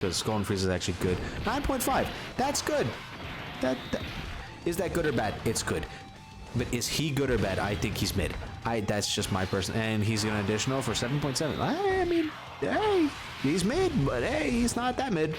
because Skull and Frieza is actually good. 9.5. That's good. That is that good or bad? It's good. But is he good or bad? I think he's mid. That's just my person. And he's an additional for 7.7. I mean, hey, he's mid, but hey, he's not that mid.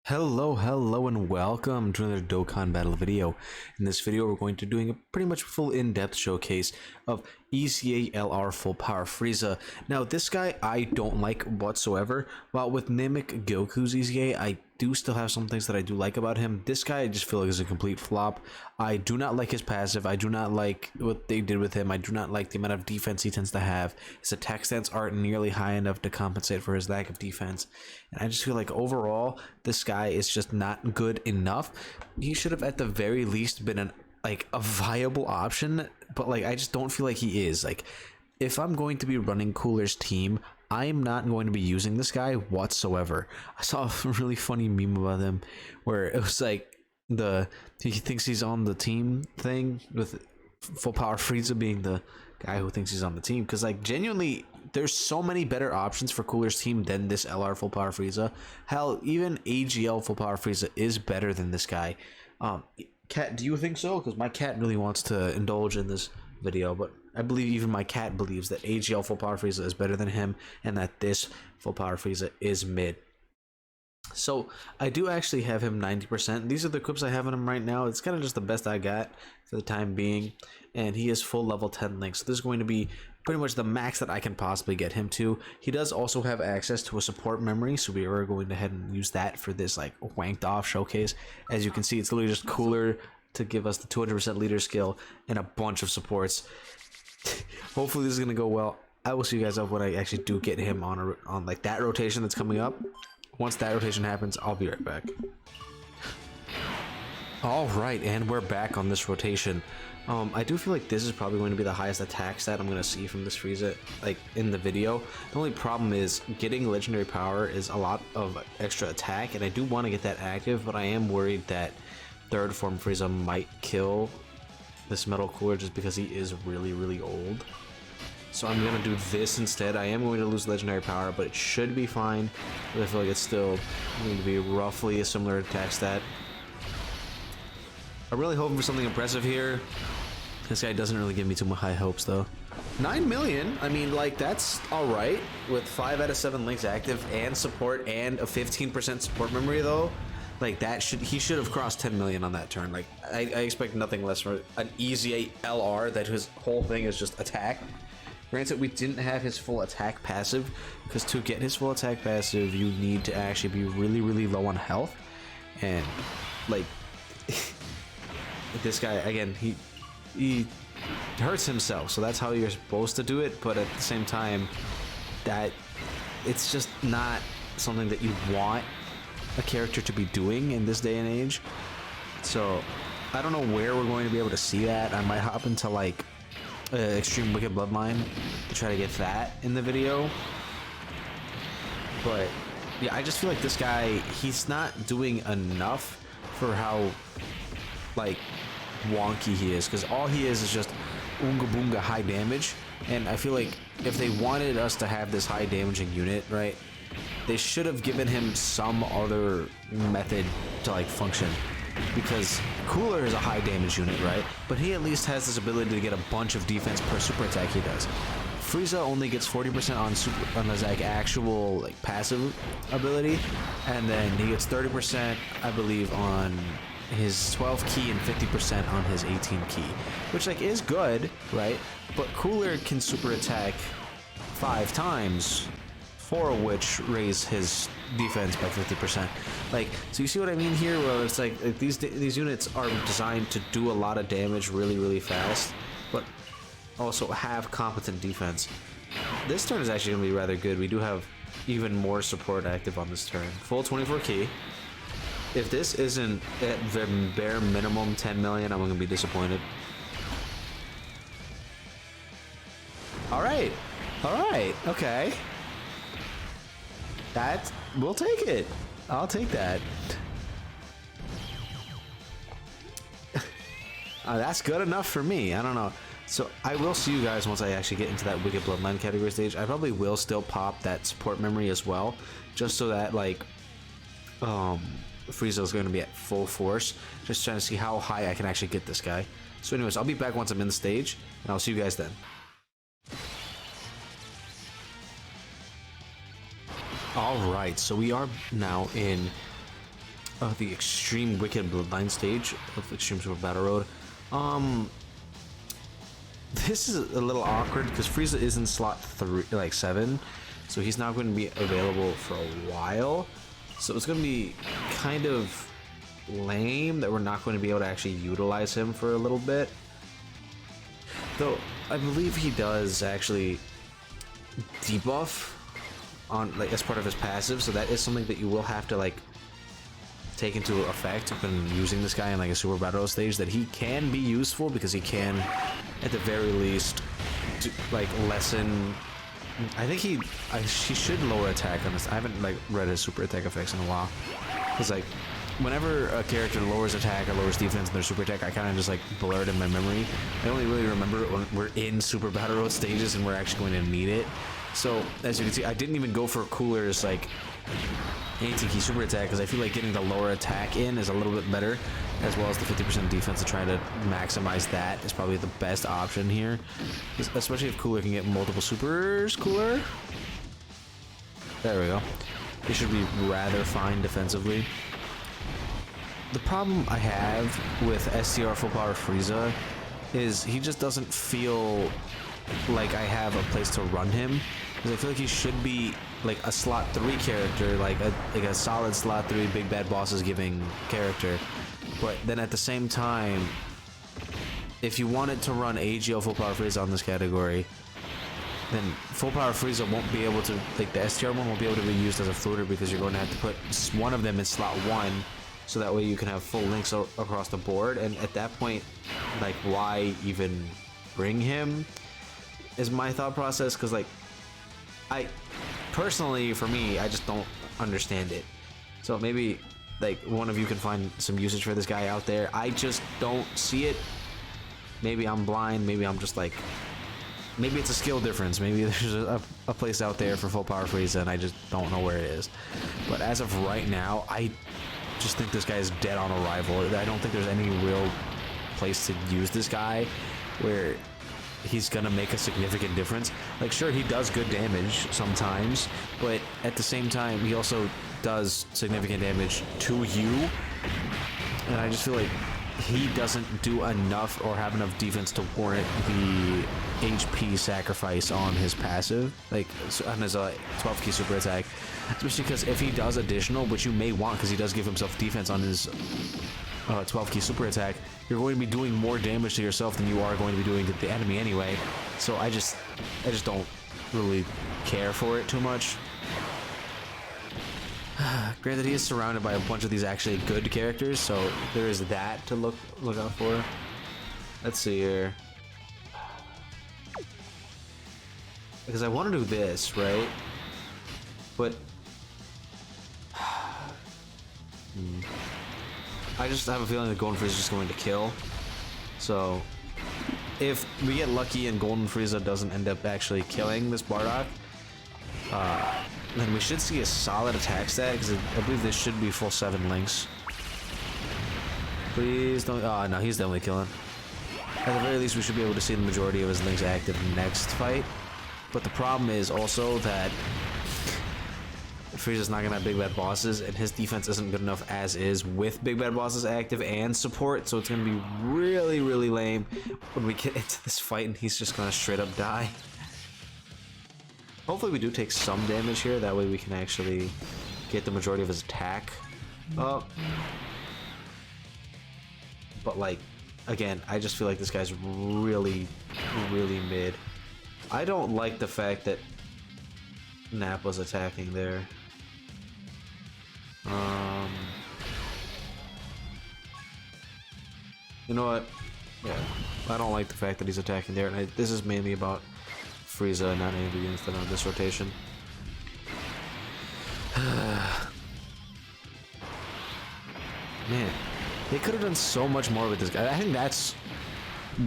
Hello, and welcome to another Dokkan battle video. In this video, we're going to be doing a pretty much full in-depth showcase of EZA LR Full Power Frieza. Now, this guy I don't like whatsoever, while with Namek Goku's EZA, I do still have some things that I do like about him. This guy I just feel like is a complete flop. I do not like his passive. I do not like what they did with him. I do not like the amount of defense he tends to have. His attack stats aren't nearly high enough to compensate for his lack of defense. And I just feel like overall, this guy is just not good enough. He should have at the very least been a viable option, but like I just don't feel like he is. Like, if I'm going to be running Cooler's team, I'm not going to be using this guy whatsoever. I saw a really funny meme about him where it was like he thinks he's on the team thing, with Full Power Frieza being the guy who thinks he's on the team, because like genuinely there's so many better options for Cooler's team than this LR Full Power Frieza. Hell, even AGL Full Power Frieza is better than this guy. Cat, do you think so? Because my cat really wants to indulge in this video, but I believe even my cat believes that AGL Full Power Frieza is better than him, and that this Full Power Frieza is mid. So I do actually have him 90%. These are the equips I have on him right now. It's kind of just the best I got for the time being, and he is full level 10 Link, so this is going to be pretty much the max that I can possibly get him to. He does also have access to a support memory, so we are going to head and use that for this like wanked off showcase. As you can see, it's literally just Cooler to give us the 200% leader skill and a bunch of supports. Hopefully this is gonna go well. I will see you guys up when I actually do get him on like that rotation that's coming up. Once that rotation happens, I'll be right back. All right, and we're back on this rotation. I do feel like this is probably going to be the highest attack stat I'm going to see from this Frieza, like in the video. The only problem is getting legendary power is a lot of extra attack, and I do want to get that active, but I am worried that third form Frieza might kill this Metal Cooler just because he is really old. So I'm going to do this instead. I am going to lose legendary power, but it should be fine. But I feel like it's still going to be roughly a similar attack stat. I'm really hoping for something impressive here. This guy doesn't really give me too much high hopes though. 9 million, I mean, like, that's all right with 5 out of 7 links active and support and a 15% support memory though. Like, that he should have crossed 10 million on that turn. Like, I expect nothing less from an EZA LR that his whole thing is just attack. Granted, we didn't have his full attack passive, because to get his full attack passive, you need to actually be really low on health. And like this guy, again, he hurts himself, so that's how you're supposed to do it. But at the same time, that it's just not something that you want a character to be doing in this day and age. So I don't know where we're going to be able to see that. I might hop into like Extreme Wicked Bloodline to try to get that in the video. But yeah, I just feel like this guy, he's not doing enough for how like wonky he is, because all he is just Oonga Boonga high damage. And I feel like if they wanted us to have this high damaging unit, right, they should have given him some other method to like function, because Cooler is a high damage unit, right, but he at least has this ability to get a bunch of defense per super attack he does. Frieza only gets 40% on his like actual like passive ability, and then he gets 30% I believe on his 12 key and 50% on his 18 key, which like is good, right? But Cooler can super attack 5 times, 4 of which raise his defense by 50%. Like, so you see what I mean here, where it's like these units are designed to do a lot of damage really fast, but also have competent defense. This turn is actually going to be rather good. We do have even more support active on this turn. Full 24 key. If this isn't at the bare minimum 10 million, I'm going to be disappointed. All right, okay. We'll take it. I'll take that. That's good enough for me. I don't know. So I will see you guys once I actually get into that Wicked Bloodline category stage. I probably will still pop that support memory as well, just so that like Frieza is going to be at full force. Just trying to see how high I can actually get this guy. So anyways, I'll be back once I'm in the stage, and I'll see you guys then. Alright, so we are now in the Extreme Wicked Bloodline stage of Extreme Super Battle Road. This is a little awkward because Frieza is in slot 7, so he's not going to be available for a while. So it's going to be kind of lame that we're not going to be able to actually utilize him for a little bit. Though I believe he does actually debuff on like as part of his passive, so that is something that you will have to like take into effect when using this guy in like a super battle stage, that he can be useful because he can at the very least do, like lessen. I think he should lower attack on this. I haven't like read his super attack effects in a while, because like whenever a character lowers attack or lowers defense in their super attack, I kind of just like blur it in my memory. I only really remember it when we're in super battle road stages and we're actually going to need it. So as you can see, I didn't even go for Cooler's like anti-key super attack because I feel like getting the lower attack in is a little bit better, as well as the 50% defense. To try to maximize that is probably the best option here, especially if Cooler can get multiple supers. Cooler, there we go. He should be rather fine defensively. The problem I have with STR Full Power Frieza is he just doesn't feel like I have a place to run him, because I feel like he should be like a slot 3 character, like a solid slot 3 big bad bosses giving character. But then at the same time, if you wanted to run AGL Full Power Frieza on this category, then Full Power Frieza won't be able to, like the STR one won't be able to be used as a floater, because you're going to have to put one of them in slot 1, so that way you can have full links across the board. And at that point, like, why even bring him is my thought process, because like I personally, for me, I just don't understand it. So maybe like one of you can find some usage for this guy out there. I just don't see it. Maybe I'm blind, maybe I'm just like, maybe it's a skill difference, maybe there's a place out there for Full Power Frieza and I just don't know where it is. But as of right now, I just think this guy is dead on arrival. I don't think there's any real place to use this guy where he's gonna make a significant difference. Like, sure, he does good damage sometimes, but at the same time, he also does significant damage to you, and I just feel like he doesn't do enough or have enough defense to warrant the HP sacrifice on his passive, like on his 12 key super attack, especially because if he does additional, which you may want because he does give himself defense on his 12 key super attack, you're going to be doing more damage to yourself than you are going to be doing to the enemy anyway. So I just don't really care for it too much. Granted, he is surrounded by a bunch of these actually good characters, so there is that to look out for. Let's see here, because I want to do this, right? But I just have a feeling that Golden Frieza is just going to kill. So if we get lucky and Golden Frieza doesn't end up actually killing this Bardock, then we should see a solid attack stat, because I believe this should be full 7 links. Please don't. Oh no, he's definitely killing. At the very least, we should be able to see the majority of his links active next fight. But the problem is also that Frieza's not gonna have big bad bosses, and his defense isn't good enough as is with big bad bosses active and support, so it's gonna be really, really lame when we get into this fight and he's just gonna straight up die. Hopefully we do take some damage here, that way we can actually get the majority of his attack up. But like, again, I just feel like this guy's really, really mid. I don't like the fact that Nappa's attacking there. You know what? Yeah, I don't like the fact that he's attacking there, and this is mainly about Frieza, not any of the units that are on this rotation. Man, they could have done so much more with this guy. I think that's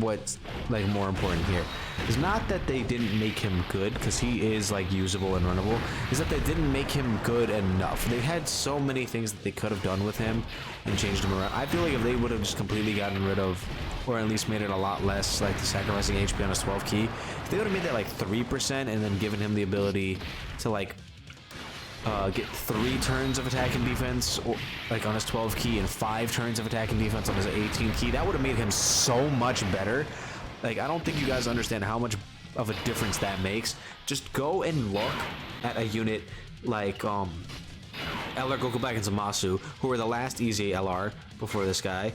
what's like more important here. It's not that they didn't make him good, because he is like usable and runnable. Is that they didn't make him good enough. They had so many things that they could have done with him and changed him around. I feel like if they would have just completely gotten rid of, or at least made it a lot less like the sacrificing HP on his 12 key, if they would have made that like 3% and then given him the ability to like get 3 turns of attack and defense, or like on his 12 key, and 5 turns of attack and defense on his 18 key, that would have made him so much better. Like, I don't think you guys understand how much of a difference that makes. Just go and look at a unit like LR Goku Black and Zamasu, who were the last EZA LR before this guy.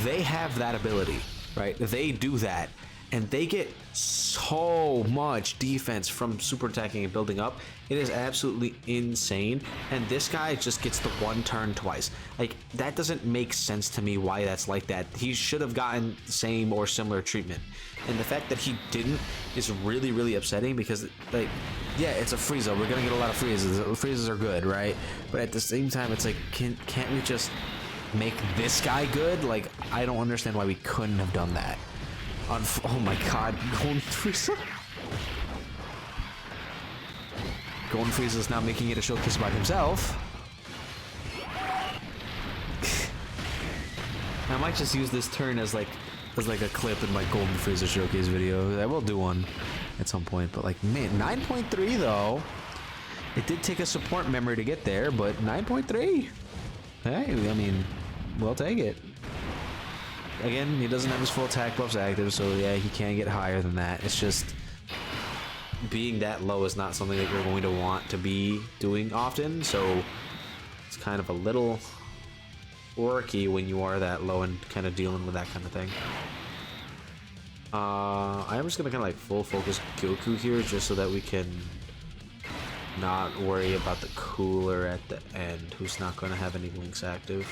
They have that ability, right? They do that, and they get so much defense from super attacking and building up. It is absolutely insane. And this guy just gets the 1 turn twice. Like, that doesn't make sense to me why that's like that. He should have gotten the same or similar treatment. And the fact that he didn't is really, really upsetting, because, like, yeah, it's a Frieza. We're gonna get a lot of Friezas. Friezas are good, right? But at the same time, it's like, can't we just make this guy good? Like, I don't understand why we couldn't have done that. Oh my god, Golden Frieza. Golden Frieza is now making it a showcase about himself. I might just use this turn as like a clip in my Golden Frieza showcase video. I will do one at some point, but like, man, 9.3 though. It did take a support memory to get there, but 9.3. Hey, I mean, we'll take it. Again, he doesn't have his full attack buffs active, so yeah, he can get higher than that. It's just, being that low is not something that you're going to want to be doing often, so it's kind of a little orky when you are that low and kind of dealing with that kind of thing. I'm just gonna kind of like full focus Goku here, just so that we can not worry about the cooler at the end, who's not going to have any links active.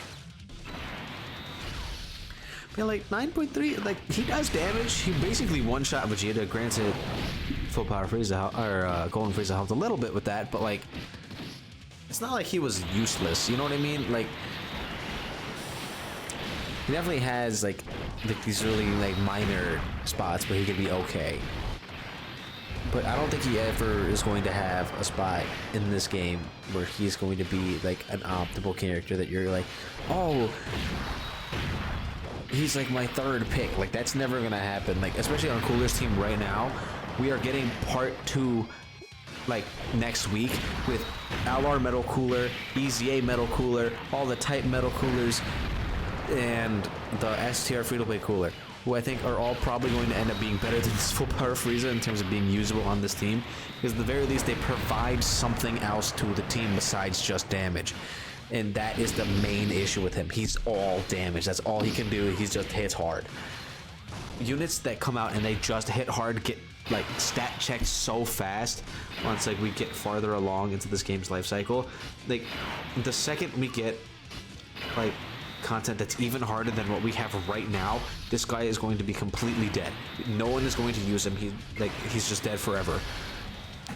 Yeah, like 9.3, like, he does damage. He basically one-shot Vegeta. Granted, full power Frieza, or Golden Frieza helped a little bit with that, but like, it's not like he was useless, you know what I mean? Like, he definitely has like these really like minor spots where he could be okay. But I don't think he ever is going to have a spot in this game where he's going to be like an optimal character that you're like, oh, he's like my 3rd pick. Like, that's never gonna happen. Like, especially on Cooler's team right now, we are getting part 2 like next week with LR Metal Cooler, EZA Metal Cooler, all the type Metal Coolers, and the STR Free-to-Play Cooler, who I think are all probably going to end up being better than this full power Frieza in terms of being usable on this team, because at the very least they provide something else to the team besides just damage. And that is the main issue with him. He's all damage. That's all he can do. He just hits hard. Units that come out and they just hit hard get like stat checked so fast once like we get farther along into this game's life cycle. Like, the second we get like content that's even harder than what we have right now, this guy is going to be completely dead. No one is going to use him. He's just dead forever.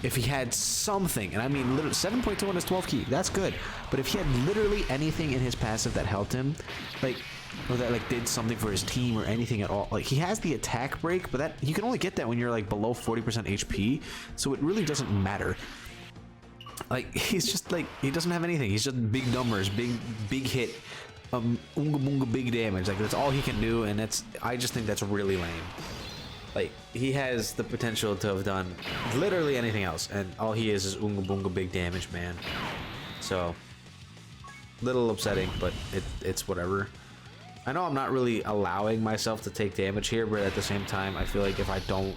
If he had something, and I mean literally 7.2 on his 12 key, that's good. But if he had literally anything in his passive that helped him, like, or that like did something for his team or anything at all, like, he has the attack break, but that you can only get that when you're like below 40% HP, so it really doesn't matter. Like, he's just like, he doesn't have anything. He's just big numbers, big hit, unga bunga big damage. Like, that's all he can do, and I just think that's really lame. Like, he has the potential to have done literally anything else, and all he is unga bunga big damage, man. So, little upsetting, but it's whatever. I know I'm not really allowing myself to take damage here, but at the same time, I feel like if I don't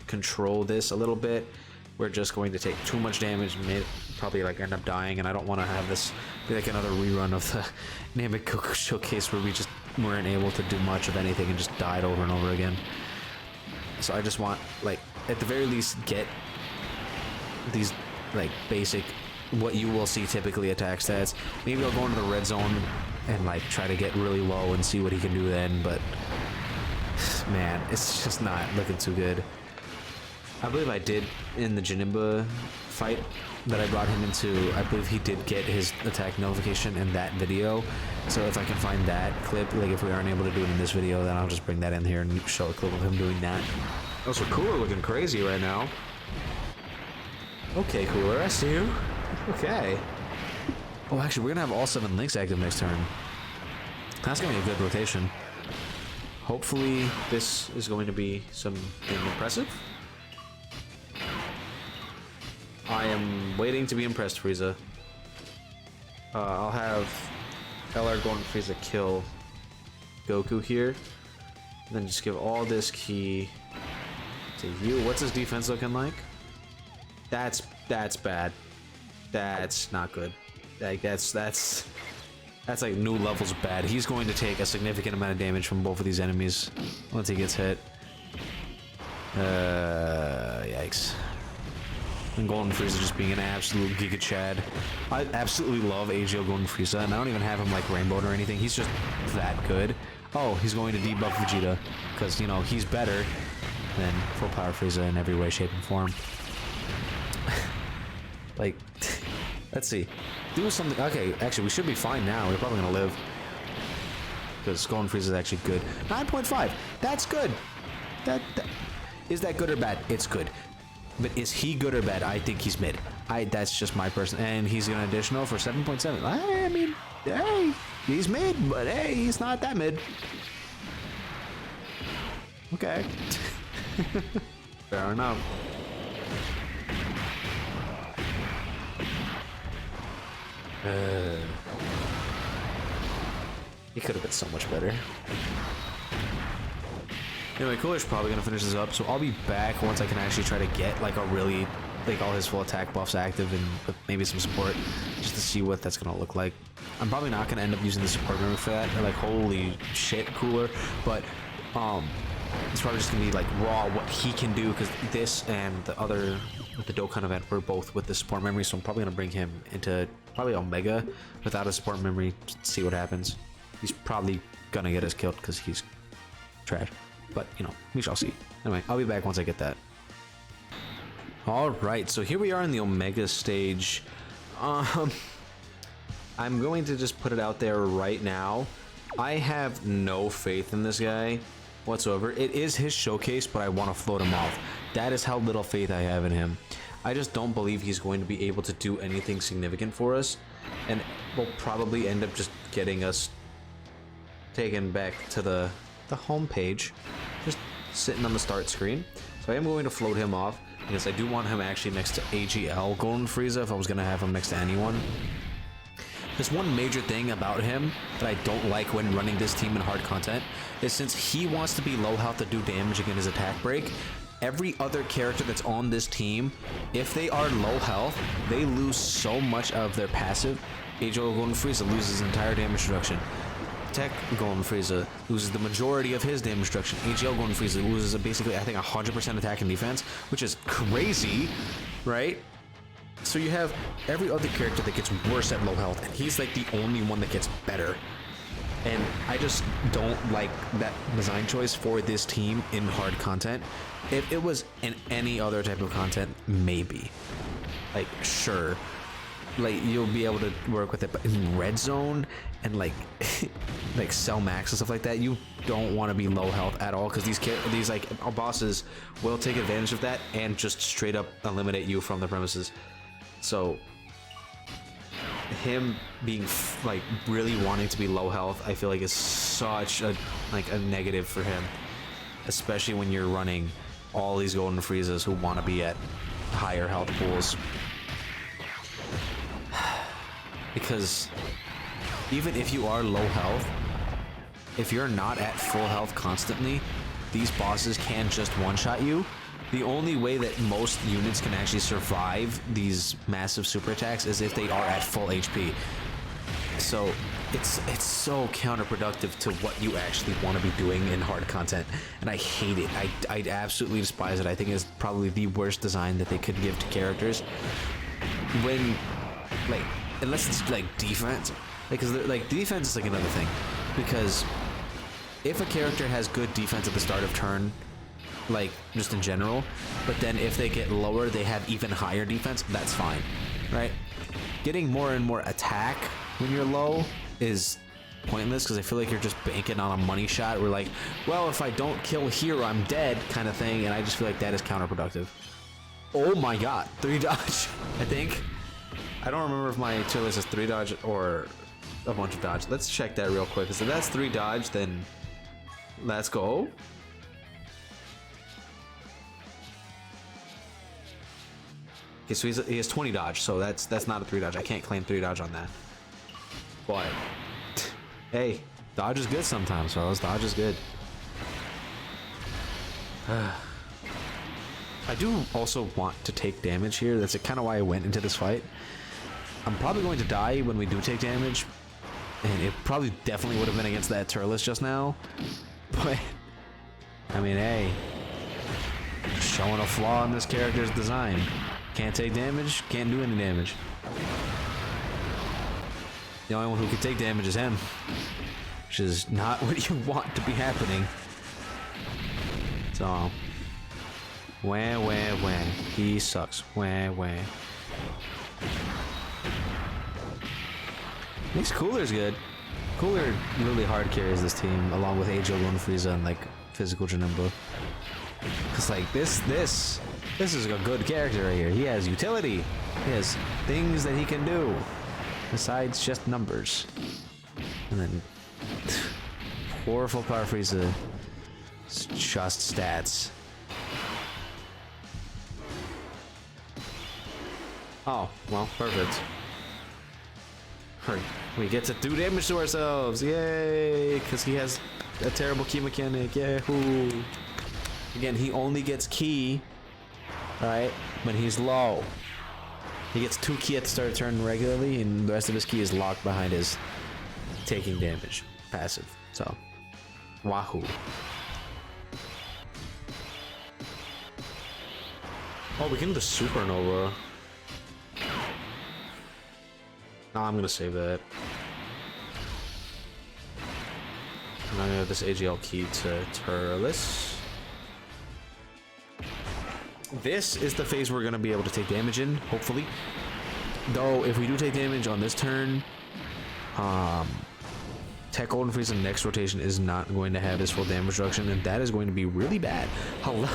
control this a little bit, we're just going to take too much damage and probably like end up dying, and I don't want to have this be like another rerun of the Namek Goku showcase where we just weren't able to do much of anything and just died over and over again. So I just want, like, at the very least, get these like basic, what you will see typically attack stats. Maybe I'll go into the red zone and like try to get really low and see what he can do then, but man, it's just not looking too good. I believe I did in the Jinimba fight that I brought him into. I believe he did get his attack notification in that video. So if I can find that clip, like if we aren't able to do it in this video, then I'll just bring that in here and show a clip of him doing that. Also, Cooler looking crazy right now. Okay, Cooler, I see you. Okay. Oh, actually, we're gonna have all 7 links active next turn. That's gonna be a good rotation. Hopefully, this is going to be something impressive. I am waiting to be impressed, Frieza. I'll have LR going to Frieza kill Goku here. And then just give all this key to you. What's his defense looking like? That's bad. That's not good. Like that's like new levels of bad. He's going to take a significant amount of damage from both of these enemies once he gets hit. Yikes. And Golden Frieza just being an absolute Giga Chad. I absolutely love AGL Golden Frieza, and I don't even have him like rainbowed or anything. He's just that good. Oh, he's going to debuff Vegeta, because, you know, he's better than full power Frieza in every way, shape, and form. Like, let's see. Do something. Okay, actually, we should be fine now. We're probably going to live. Because Golden Frieza is actually good. 9.5. That's good. Is that good or bad? It's good. But is he good or bad? I think he's mid. That's just my person. And he's an additional for 7.7. I mean, hey, he's mid, but hey, he's not that mid. Okay. Fair enough. He could have been so much better. Anyway, Cooler's probably gonna finish this up, so I'll be back once I can actually try to get like a really, like all his full attack buffs active and with maybe some support, just to see what that's gonna look like. I'm probably not gonna end up using the support memory for that. Like, holy shit, Cooler, but it's probably just gonna be like raw what he can do, because this and the other with the Dokkan event were both with the support memory, so I'm probably gonna bring him into probably Omega without a support memory, just to see what happens. He's probably gonna get us killed because he's trash. But, you know, we shall see. Anyway, I'll be back once I get that. Alright, so here we are in the Omega stage. I'm going to just put it out there right now. I have no faith in this guy whatsoever. It is his showcase, but I want to float him off. That is how little faith I have in him. I just don't believe he's going to be able to do anything significant for us. And will probably end up just getting us taken back to the home page, just sitting on the start screen. So I am going to float him off because I do want him actually next to AGL Golden Frieza if I was going to have him next to anyone. There's one major thing about him that I don't like when running this team in hard content is since he wants to be low health to do damage against his attack break, every other character that's on this team, if they are low health, they lose so much of their passive. AGL Golden Frieza loses his entire damage reduction. Tech Golden Frieza loses the majority of his damage reduction. AGL Golden Frieza loses basically, I think, 100% attack and defense, which is crazy, right? So you have every other character that gets worse at low health, and he's like the only one that gets better. And I just don't like that design choice for this team in hard content. If it was in any other type of content, maybe. Like, sure. Like, you'll be able to work with it, but in red zone and like like Cell Max and stuff like that, you don't want to be low health at all, because these like our bosses will take advantage of that and just straight up eliminate you from the premises. So him being like really wanting to be low health, I feel like is such a negative for him, especially when you're running all these Golden Friezas who want to be at higher health pools. Because even if you are low health, if you're not at full health constantly, these bosses can just one-shot you. The only way that most units can actually survive these massive super attacks is if they are at full HP. So it's so counterproductive to what you actually want to be doing in hard content, and I hate it. I absolutely despise it. I think it's probably the worst design that they could give to characters. When, like, unless it's like defense, because like defense is like another thing, because if a character has good defense at the start of turn, like just in general. But then if they get lower, they have even higher defense. That's fine, right? Getting more and more attack when you're low is pointless because I feel like you're just banking on a money shot. We're like, well, if I don't kill here, I'm dead, kind of thing, and I just feel like that is counterproductive. Oh my god, 3 dodge, I think. I don't remember if my tier list is 3 dodge or a bunch of dodge. Let's check that real quick. Because if that's 3 dodge, then let's go. Okay, so he has 20 dodge, so that's not a 3 dodge. I can't claim 3 dodge on that. But hey, dodge is good sometimes, fellas. Dodge is good. I do also want to take damage here. That's kind of why I went into this fight. I'm probably going to die when we do take damage, and it probably definitely would have been against that Turles just now. But I mean, hey, showing a flaw in this character's design. Can't take damage, can't do any damage. The only one who can take damage is him, which is not what you want to be happening. So, wah. He sucks. Wah. Makes Cooler's good. Cooler really hard carries this team, along with Angel, Frieza, and like physical Janemba. Cause like this is a good character right here. He has utility. He has things that he can do besides just numbers. And then poor full power Frieza. It's just stats. Oh, well, perfect. We get to do damage to ourselves. Yay! Because he has a terrible key mechanic. Yahoo! Again, he only gets key, right, when he's low. He gets 2 key at the start of turn regularly, and the rest of his key is locked behind his taking damage passive. So, wahoo. Oh, we can do the supernova. No, I'm gonna save that. And I'm gonna have this AGL key to Turles. This is the phase we're gonna be able to take damage in, hopefully. Though, if we do take damage on this turn, Tech Golden Frieza next rotation is not going to have his full damage reduction, and that is going to be really bad. Hello.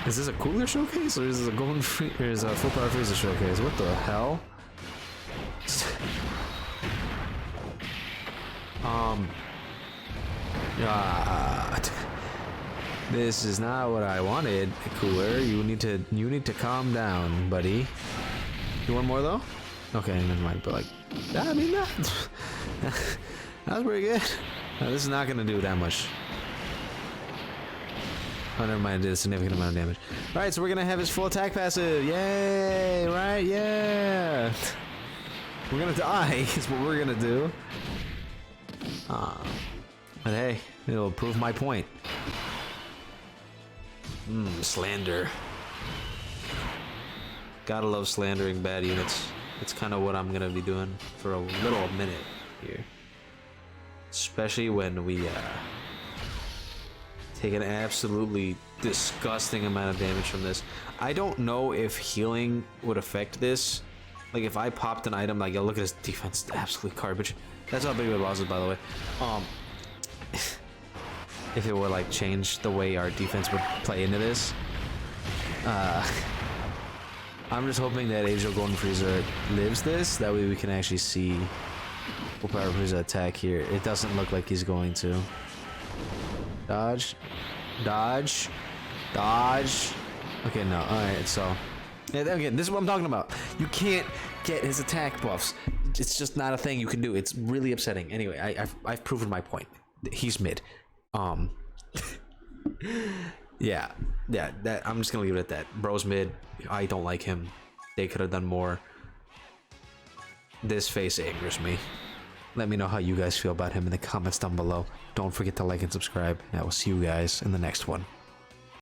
Is this a Cooler showcase, or is this a Golden Frieza, or is a Full Power Frieza showcase? What the hell? This is not what I wanted, Cooler. You need to calm down, buddy. You want more though? Okay, never mind. But like, I mean that was pretty good. This is not gonna do that much. Oh, never mind. It did a significant amount of damage. All right, so we're gonna have his full attack passive. Yay! Right? Yeah. We're gonna die. Is what we're gonna do. But hey, it'll prove my point. Slander. Gotta love slandering bad units. It's kind of what I'm gonna be doing for a little minute here. Especially when we take an absolutely disgusting amount of damage from this. I don't know if healing would affect this. Like if I popped an item, like, yo, look at his defense, absolute garbage. That's how big the boss is, by the way. If it would like change the way our defense would play into this. I'm just hoping that Angel Golden Frieza lives this. That way we can actually see Full Power Frieza attack here. It doesn't look like he's going to. Dodge. Dodge. Dodge. Okay, no. Alright, so. Again, this is what I'm talking about. You can't get his attack buffs. It's just not a thing you can do. It's really upsetting. Anyway, I've proven my point. He's mid. Yeah, that I'm just gonna leave it at that. Bro's mid. I don't like him. They could have done more. This face angers me. Let me know how you guys feel about him in the comments down below. Don't forget to like and subscribe, and I will see you guys in the next one.